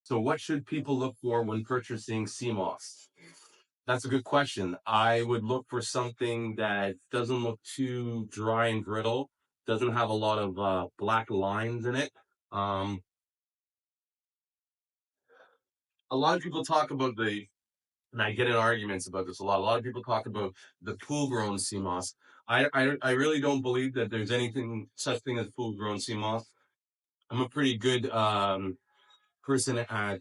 So what should people look for when purchasing Seamoss? That's a good question. I would look for something that doesn't look too dry and brittle, doesn't have a lot of black lines in it. Um, a lot of people talk about and I get in arguments about this a lot. A lot of people talk about the pool-grown sea moss. I really don't believe that there's anything such thing as pool-grown sea moss. I'm a pretty good person at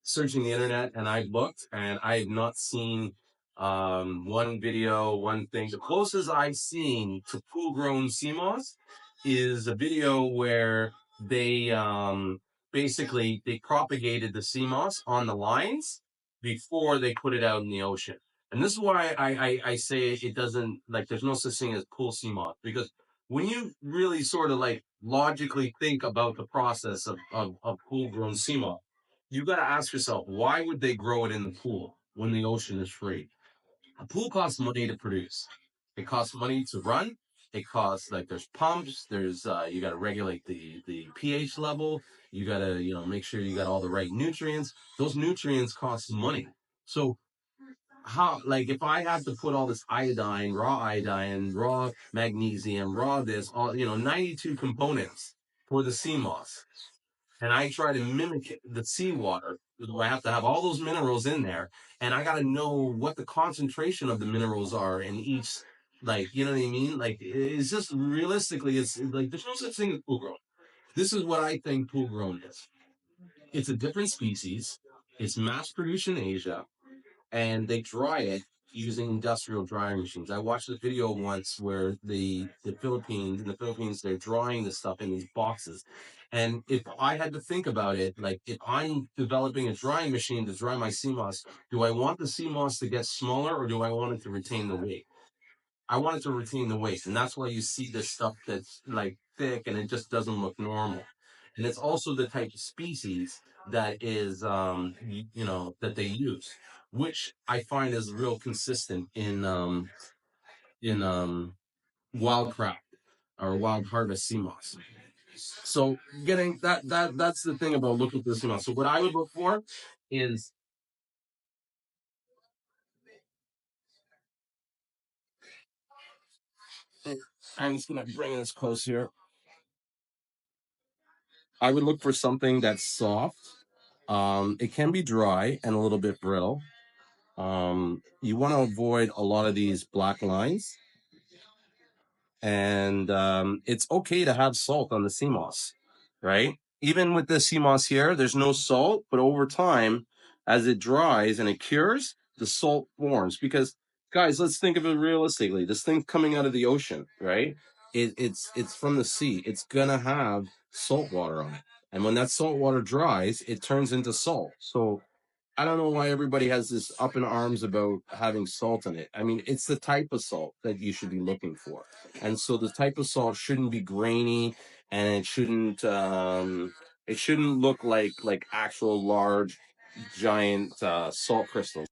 searching the internet, and I looked and I have not seen one video, one thing. The closest I've seen to full grown sea moss is a video where they basically they propagated the sea moss on the lines before they put it out in the ocean. And this is why I say it doesn't, like, there's no such thing as pool sea moss, because when you really sort of like logically think about the process of pool grown sea moss, you got to ask yourself, why would they grow it in the pool when the ocean is free? A pool costs money to produce. It costs money to run. It costs, like, there's pumps. There's you got to regulate the pH level. You got to make sure you got all the right nutrients. Those nutrients cost money. So how, like, if I have to put all this iodine, raw magnesium, raw this, all 92 components for the sea moss, and I try to mimic the seawater, I have to have all those minerals in there, and I got to know what the concentration of the minerals are in each. Like, you know what I mean? Like, it's just realistically, it's like there's no such thing as pool grown. This is what I think pool grown is. It's a different species. It's mass produced in Asia, and they dry it using industrial drying machines. I watched a video once where in the Philippines, they're drying the stuff in these boxes. And if I had to think about it, like, if I'm developing a drying machine to dry my sea moss, do I want the sea moss to get smaller, or do I want it to retain the weight? I want it to retain the weight, and that's why you see this stuff that's like thick and it just doesn't look normal. And it's also the type of species that is, that they use, which I find is real consistent in wild craft or wild harvest sea moss. So getting that's the thing about looking for the sea moss. So what I would look for is, I'm just gonna bring this close here. I would look for something that's soft. It can be dry and a little bit brittle. You want to avoid a lot of these black lines, and it's okay to have salt on the sea moss, right? Even with the sea moss here, there's no salt, but over time, as it dries and it cures, the salt forms. Because, guys, let's think of it realistically. This thing coming out of the ocean, right? It's from the sea. It's gonna have salt water on it, and when that salt water dries, it turns into salt. So I don't know why everybody has this up in arms about having salt in it. I mean, it's the type of salt that you should be looking for. And so the type of salt shouldn't be grainy, and it shouldn't look like actual large giant salt crystals.